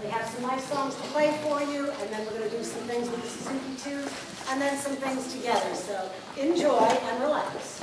We have some nice songs to play for you, and then we're going to do some things with the Suzuki too, and then some things together. So enjoy and relax.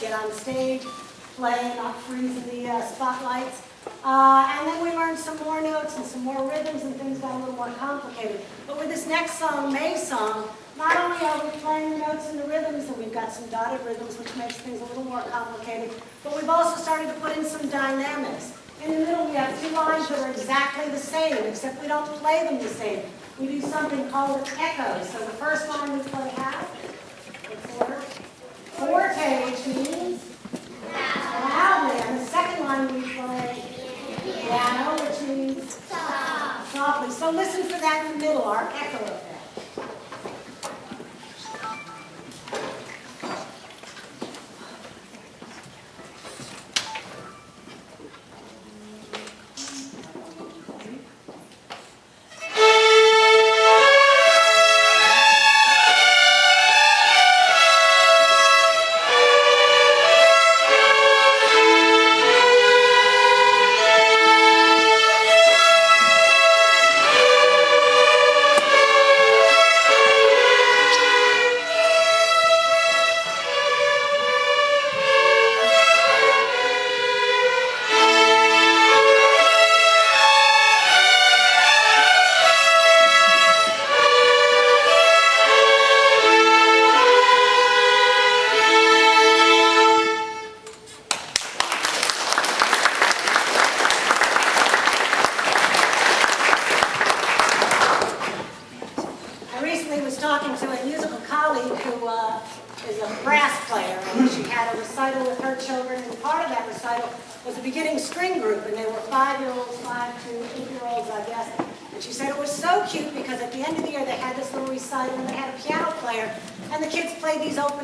Get on stage, play, not freezing the spotlights. And then we learned some more notes and some more rhythms, and things got a little more complicated. But with this next song, May's song, not only are we playing the notes and the rhythms, and we've got some dotted rhythms, which makes things a little more complicated, but we've also started to put in some dynamics. In the middle, we have two lines that are exactly the same, except we don't play them the same. We do something called an echo. So the first line we play half, forte, which means loudly, and the second line we play piano, which means softly. So listen for that in the middle, our echo effect.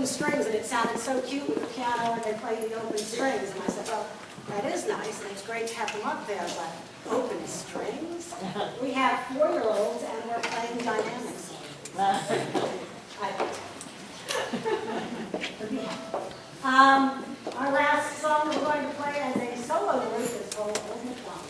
Strings, and it sounded so cute with the piano, and they played the open strings, and I said, well, that is nice, and it's great to have them up there, but open strings? We have 4-year-olds, and we're playing dynamics. Our last song we're going to play as a solo group is called Old McDonald.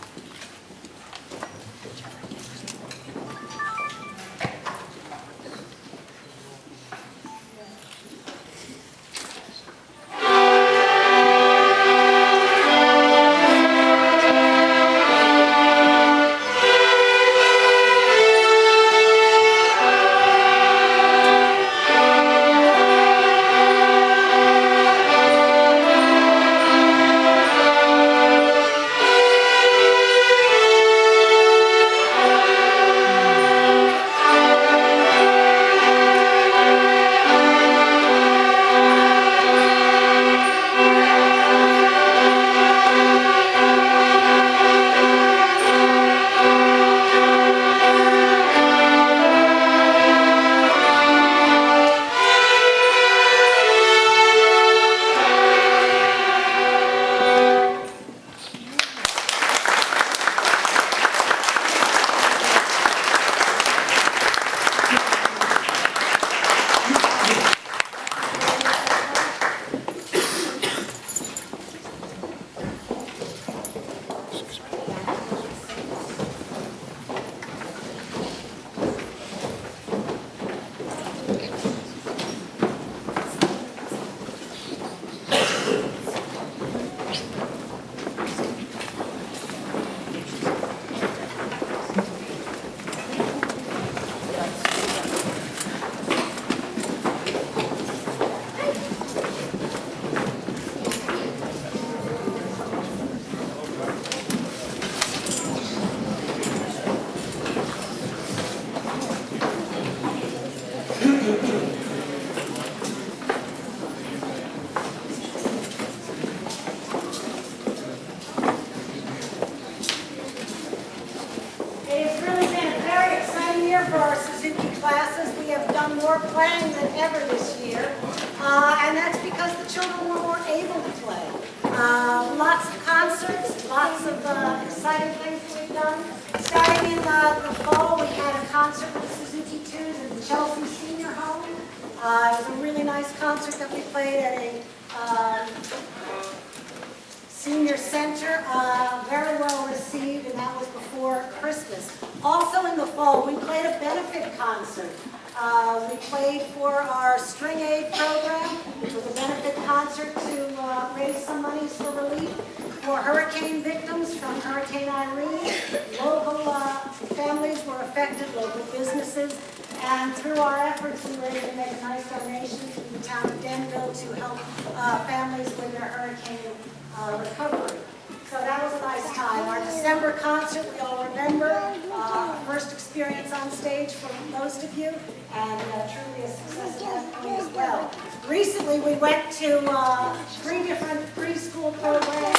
more playing than ever this year, and that's because the children were more able to play. Lots of concerts, lots of exciting things we've done. Starting in the fall, we had a concert with the Suzuki 2s at the Chelsea Senior Home. It was a really nice concert that we played at a senior center, very well received, and that was before Christmas. Also in the fall, we played a benefit concert. We played for our String Aid program, which was a benefit concert to raise some monies for relief for hurricane victims from Hurricane Irene. Local families were affected, local businesses, and through our efforts we were able to make a nice donation to the town of Denville to help families with their hurricane recovery. So that was a nice time. Our December concert, we all remember, first experience on stage for most of you, and truly a success at that point as well. Recently we went to 3 different preschool programs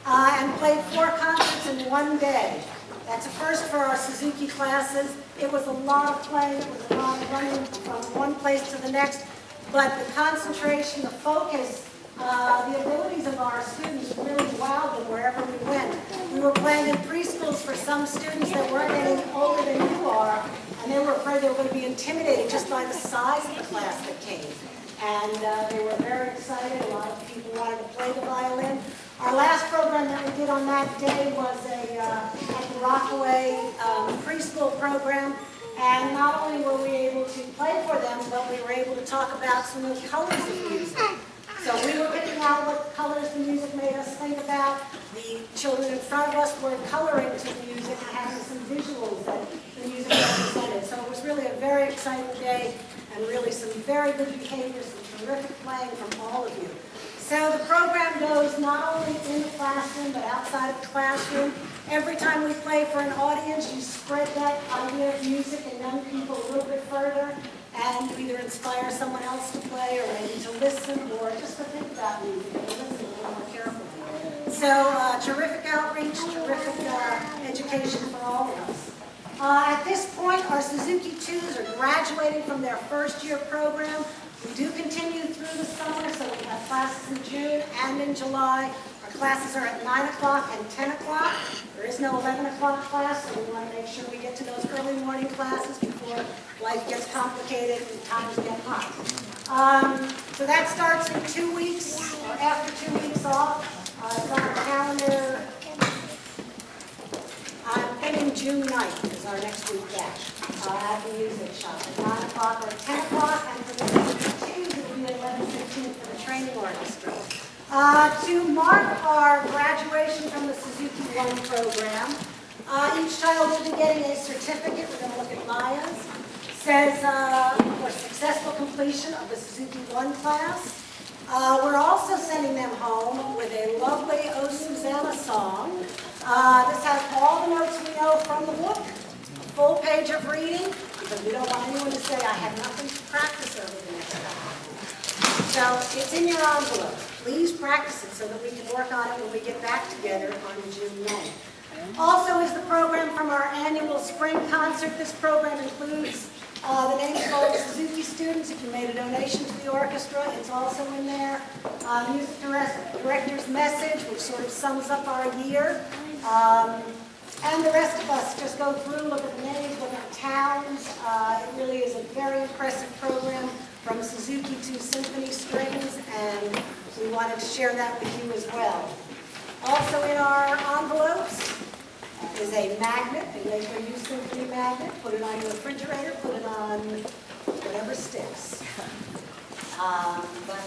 and played 4 concerts in one day. That's a first for our Suzuki classes. It was a lot of playing, it was a lot of running from one place to the next, but the concentration, the focus, the abilities of our students really wowed them wherever we went. We were playing in preschools for some students that weren't any older than you are, and they were afraid they were going to be intimidated just by the size of the class that came. And they were very excited. A lot of people wanted to play the violin. Our last program that we did on that day was at the Rockaway preschool program. And not only were we able to play for them, but we were able to talk about some of the colors of music. So we were picking out what colors the music made us think about. The children in front of us were coloring to the music and having some visuals that the music represented. So it was really a very exciting day and really some very good behavior, some terrific playing from all of you. So the program goes not only in the classroom but outside of the classroom. Every time we play for an audience, you spread that idea of music and young people a little bit further, and you either inspire someone else to play or maybe to listen or just to think about music and listen a little more carefully. So terrific outreach, terrific education for all of us. At this point, our Suzuki 2s are graduating from their first year program. We do continue through the summer, so we have classes in June and in July. Our classes are at 9 o'clock and 10 o'clock. There is no 11 o'clock class, so we want to make sure we get to those early morning classes before life gets complicated and times get hot. So that starts in 2 weeks, or after 2 weeks off. It's on our calendar. I'm thinking June 9th is our next week back at the music shop at 9 o'clock or 10 o'clock, and for the Tuesday it will be at 11:15 for the training orchestra. To mark our graduation from the Suzuki 1 program, each child will be getting a certificate. We're going to look at Maya's. It says for successful completion of the Suzuki 1 class. We're also sending them home with a lovely O Susanna song. This has all the notes we know from the book, a full page of reading, because we don't want anyone to say, I have nothing to practice over the next hour. So it's in your envelope. Please practice it so that we can work on it when we get back together on June 9th. Also is the program from our annual spring concert. This program includes the names of all the Suzuki students. If you made a donation to the orchestra, it's also in there. Music director's message, which sort of sums up our year. And the rest of us just go through, look at the names, look at the towns. It really is a very impressive program from Suzuki to Symphony strings, and we wanted to share that with you as well. Also in our envelopes is a magnet, a Lakeland Symphony magnet. Put it on your refrigerator, put it on whatever sticks. But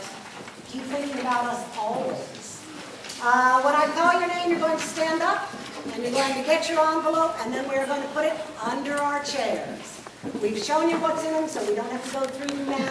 keep thinking about us always. When I call your name, you're going to stand up, and you're going to get your envelope, and then we're going to put it under our chairs. We've shown you what's in them, so we don't have to go through them now.